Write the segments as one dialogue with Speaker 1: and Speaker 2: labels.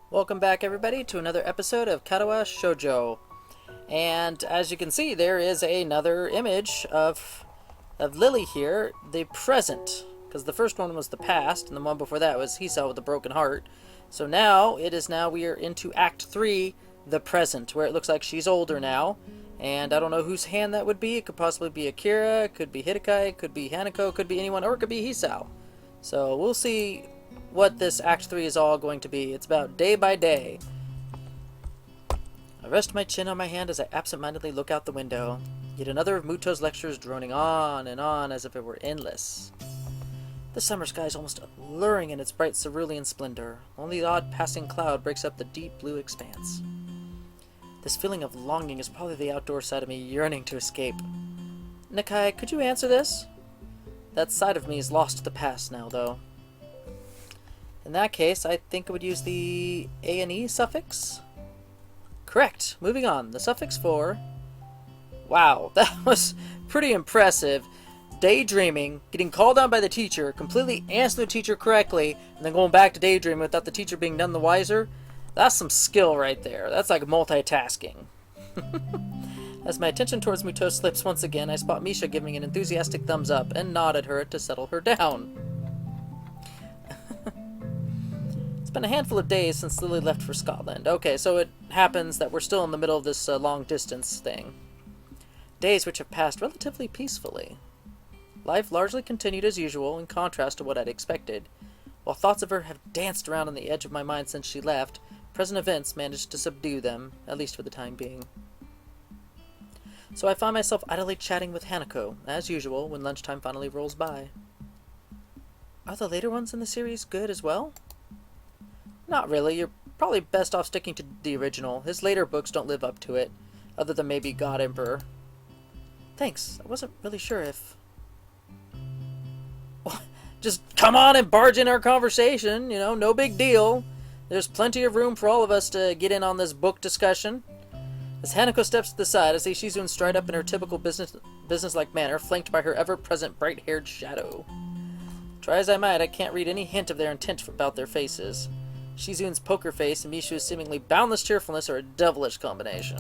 Speaker 1: Welcome back, everybody, to another episode of Katawa Shoujo. And as you can see, there is another image of Lilly here, the present. Because the first one was the past, and the one before that was Hisa with a broken heart. So now, we are into Act 3, the present, where it looks like she's older now. And I don't know whose hand that would be. It could possibly be Akira, it could be Hitakai, it could be Hanako, it could be anyone, or it could be Hisao. So we'll see what this Act 3 is all going to be. It's about day by day. I rest my chin on my hand as I absent-mindedly look out the window. Yet another of Muto's lectures droning on and on as if it were endless. The summer sky is almost alluring in its bright cerulean splendor. Only the odd passing cloud breaks up the deep blue expanse. This feeling of longing is probably the outdoor side of me yearning to escape. Nakai, could you answer this? That side of me is lost to the past now, though. In that case, I think I would use the A&E suffix. Correct. Moving on. The suffix for... Wow, that was pretty impressive. Daydreaming, getting called on by the teacher, completely answering the teacher correctly, and then going back to daydreaming without the teacher being none the wiser. That's some skill right there. That's like multitasking. As my attention towards Muto slips once again, I spot Misha giving an enthusiastic thumbs up and nod at her to settle her down. It's been a handful of days since Lilly left for Scotland. Okay, so it happens that we're still in the middle of this long-distance thing. Days which have passed relatively peacefully. Life largely continued as usual, in contrast to what I'd expected. While thoughts of her have danced around on the edge of my mind since she left, present events managed to subdue them, at least for the time being. So I find myself idly chatting with Hanako, as usual, when lunchtime finally rolls by. Are the later ones in the series good as well? Not really. You're probably best off sticking to the original. His later books don't live up to it, other than maybe God Emperor. Thanks. I wasn't really sure if... Just come on and barge in our conversation, no big deal. There's plenty of room for all of us to get in on this book discussion. As Hanako steps to the side, I see Shizune stride up in her typical businesslike manner, flanked by her ever-present bright-haired shadow. Try as I might, I can't read any hint of their intent about their faces. Shizune's poker face and Mishu's seemingly boundless cheerfulness are a devilish combination.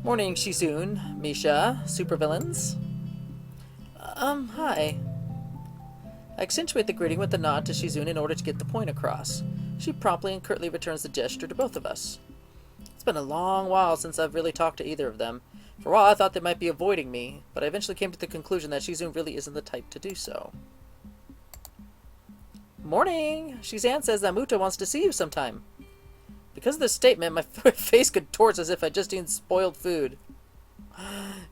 Speaker 1: Morning, Shizune, Misha, supervillains. Hi. I accentuate the greeting with a nod to Shizune in order to get the point across. She promptly and curtly returns the gesture to both of us. It's been a long while since I've really talked to either of them. For a while I thought they might be avoiding me, but I eventually came to the conclusion that Shizune really isn't the type to do so. Morning! Shizan says that Muto wants to see you sometime. Because of this statement, my face contorts as if I'd just eaten spoiled food,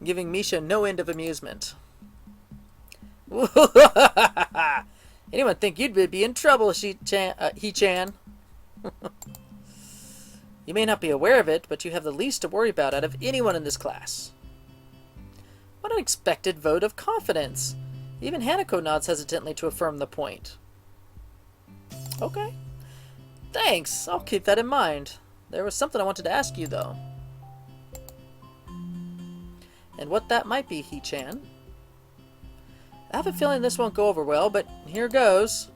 Speaker 1: giving Misha no end of amusement. Anyone think you'd be in trouble, He-chan? You may not be aware of it, but you have the least to worry about out of anyone in this class. What an unexpected vote of confidence. Even Hanako nods hesitantly to affirm the point. Okay. Thanks. I'll keep that in mind. There was something I wanted to ask you, though. And what that might be, He-chan. I have a feeling this won't go over well, but here goes.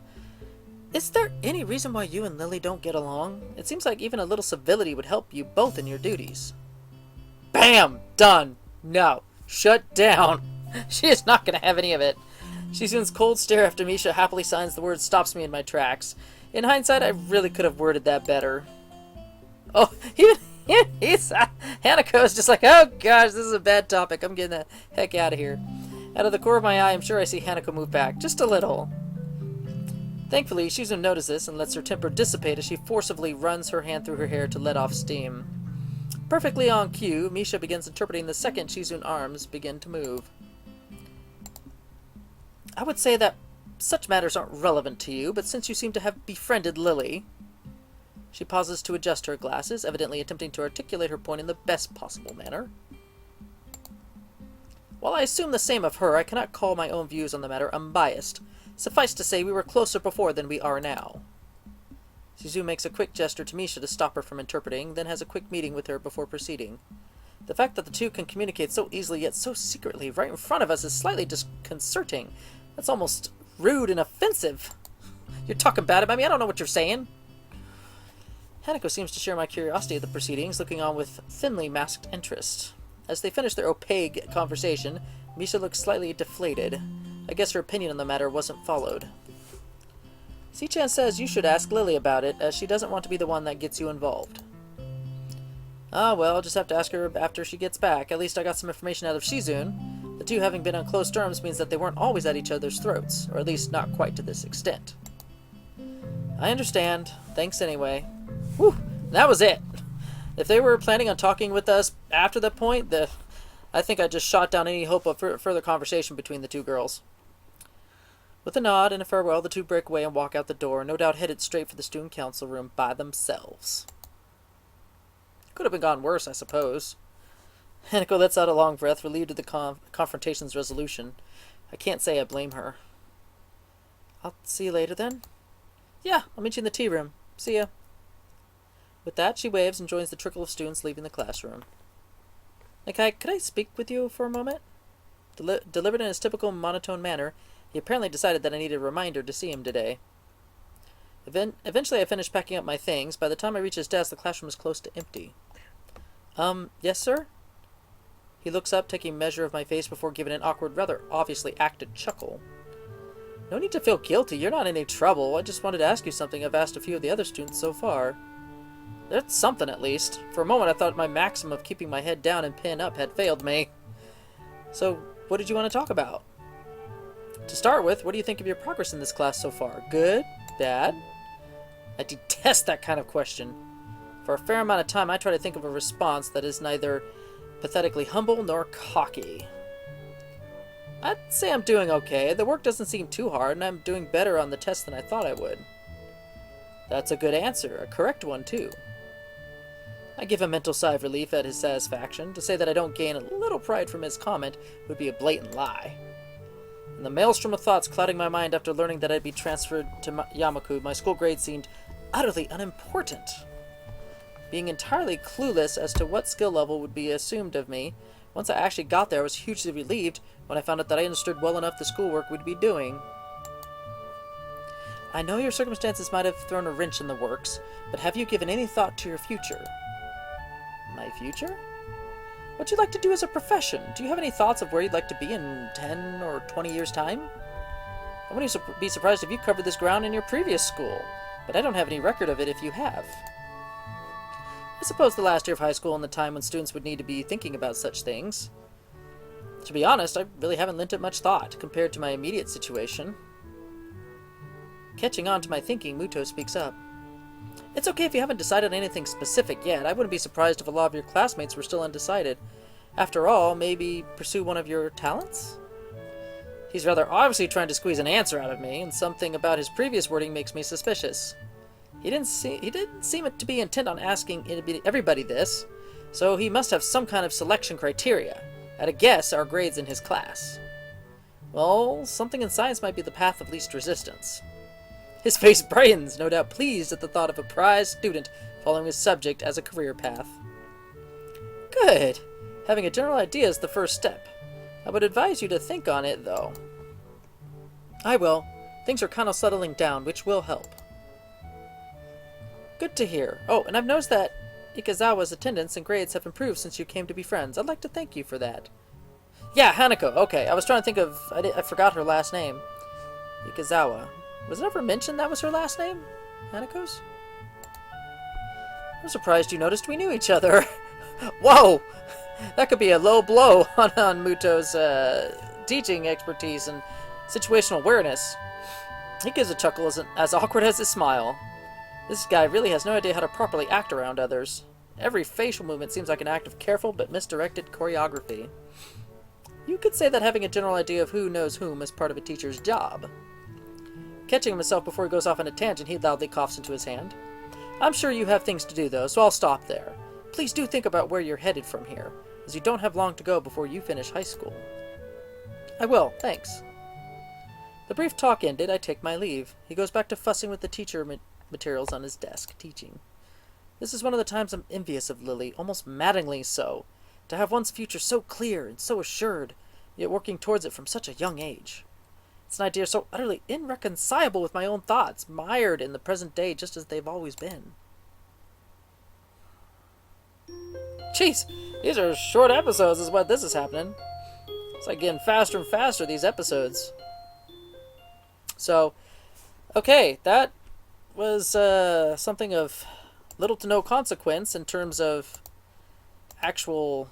Speaker 1: Is there any reason why you and Lilly don't get along? It seems like even a little civility would help you both in your duties. Bam! Done! No. Shut down. She is not going to have any of it. Shizune's cold stare after Misha happily signs the word stops me in my tracks. In hindsight, I really could have worded that better. Oh, Hanako is just like, oh gosh, this is a bad topic. I'm getting the heck out of here. Out of the corner of my eye, I'm sure I see Hanako move back, just a little. Thankfully, Shizune notices this and lets her temper dissipate as she forcibly runs her hand through her hair to let off steam. Perfectly on cue, Misha begins interpreting the second Shizune's arms begin to move. I would say that such matters aren't relevant to you, but since you seem to have befriended Lilly... She pauses to adjust her glasses, evidently attempting to articulate her point in the best possible manner. While I assume the same of her, I cannot call my own views on the matter unbiased. Suffice to say, we were closer before than we are now. Shizune makes a quick gesture to Misha to stop her from interpreting, then has a quick meeting with her before proceeding. The fact that the two can communicate so easily yet so secretly right in front of us is slightly disconcerting. That's almost rude and offensive. You're talking bad about me? I don't know what you're saying. Hanako seems to share my curiosity at the proceedings, looking on with thinly masked interest. As they finish their opaque conversation, Misa looks slightly deflated. I guess her opinion on the matter wasn't followed. C-chan says you should ask Lilly about it, as she doesn't want to be the one that gets you involved. Ah, well, I'll just have to ask her after she gets back. At least I got some information out of Shizune. The two having been on close terms means that they weren't always at each other's throats, or at least not quite to this extent. I understand. Thanks anyway. Whew, that was it. If they were planning on talking with us after that point, I think I just shot down any hope of further conversation between the two girls. With a nod and a farewell, the two break away and walk out the door, no doubt headed straight for the student council room by themselves. Could have been gone worse, I suppose. Hanako lets out a long breath, relieved of the confrontation's resolution. I can't say I blame her. I'll see you later, then? Yeah, I'll meet you in the tea room. See ya. With that, she waves and joins the trickle of students leaving the classroom. Nakai, could I speak with you for a moment? Delivered in his typical monotone manner, he apparently decided that I needed a reminder to see him today. Eventually I finished packing up my things. By the time I reached his desk, the classroom was close to empty. Yes, sir? He looks up, taking measure of my face before giving an awkward, rather obviously acted chuckle. No need to feel guilty. You're not in any trouble. I just wanted to ask you something I've asked a few of the other students so far. That's something, at least. For a moment, I thought my maxim of keeping my head down and pin up had failed me. So, what did you want to talk about? To start with, what do you think of your progress in this class so far? Good? Bad? I detest that kind of question. For a fair amount of time, I try to think of a response that is neither pathetically humble nor cocky. I'd say I'm doing okay. The work doesn't seem too hard, and I'm doing better on the test than I thought I would. That's a good answer. A correct one, too. I give a mental sigh of relief at his satisfaction. To say that I don't gain a little pride from his comment would be a blatant lie. In the maelstrom of thoughts clouding my mind after learning that I'd be transferred to Yamaku, my school grade seemed utterly unimportant. Being entirely clueless as to what skill level would be assumed of me, once I actually got there, I was hugely relieved when I found out that I understood well enough the schoolwork we'd be doing. I know your circumstances might have thrown a wrench in the works, but have you given any thought to your future? My future? What you'd like to do as a profession? Do you have any thoughts of where you'd like to be in 10 or 20 years' time? I wouldn't be surprised if you covered this ground in your previous school, but I don't have any record of it if you have. I suppose the last year of high school and the time when students would need to be thinking about such things. To be honest, I really haven't lent it much thought compared to my immediate situation. Catching on to my thinking, Muto speaks up. It's okay if you haven't decided anything specific yet. I wouldn't be surprised if a lot of your classmates were still undecided. After all, maybe pursue one of your talents? He's rather obviously trying to squeeze an answer out of me, and something about his previous wording makes me suspicious. He didn't seem to be intent on asking everybody this, so he must have some kind of selection criteria. At a guess, our grades in his class. Well, something in science might be the path of least resistance. His face brightens, no doubt pleased at the thought of a prize student following his subject as a career path. Good. Having a general idea is the first step. I would advise you to think on it, though. I will. Things are kind of settling down, which will help. Good to hear. Oh, and I've noticed that Ikazawa's attendance and grades have improved since you came to be friends. I'd like to thank you for that. Yeah, Hanako. Okay, I was trying to think of... I forgot her last name. Ikazawa. Was it ever mentioned that was her last name? Hanako's? I'm surprised you noticed we knew each other. Whoa! That could be a low blow on Muto's teaching expertise and situational awareness. He gives a chuckle as awkward as his smile. This guy really has no idea how to properly act around others. Every facial movement seems like an act of careful but misdirected choreography. You could say that having a general idea of who knows whom is part of a teacher's job. Catching himself before he goes off on a tangent, he loudly coughs into his hand. I'm sure you have things to do, though, so I'll stop there. Please do think about where you're headed from here, as you don't have long to go before you finish high school. I will, thanks. The brief talk ended, I take my leave. He goes back to fussing with the teacher materials on his desk, teaching. This is one of the times I'm envious of Lilly, almost maddeningly so, to have one's future so clear and so assured, yet working towards it from such a young age. It's an idea so utterly irreconcilable with my own thoughts, mired in the present day just as they've always been. Jeez, these are short episodes is what this is happening. It's like getting faster and faster, these episodes. So, okay, that was something of little to no consequence in terms of actual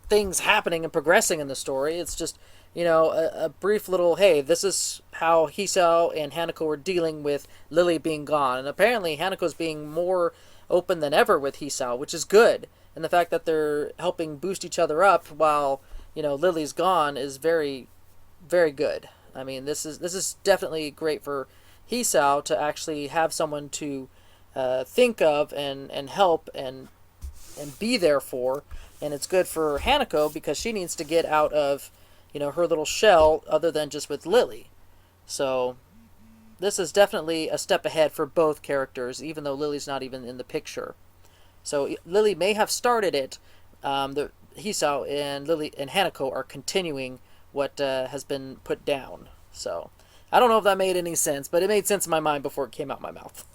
Speaker 1: things happening and progressing in the story. It's just, a brief little, hey, this is how Hisao and Hanako were dealing with Lilly being gone. And apparently Hanako's being more open than ever with Hisao, which is good. And the fact that they're helping boost each other up while, Lily's gone is very, very good. I mean, this is definitely great for Hisao to actually have someone to think of and help and be there for. And it's good for Hanako because she needs to get out of, her little shell other than just with Lilly. So this is definitely a step ahead for both characters, even though Lily's not even in the picture. So Lilly may have started it. The Hisao and Lilly and Hanako are continuing what has been put down. So I don't know if that made any sense, but it made sense in my mind before it came out my mouth.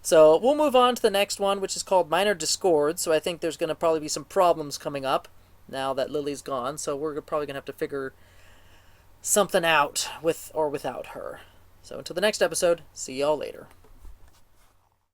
Speaker 1: So we'll move on to the next one, which is called Minor Discord. So I think there's going to probably be some problems coming up now that Lily's gone. So we're probably going to have to figure something out with or without her. So until the next episode, see y'all later.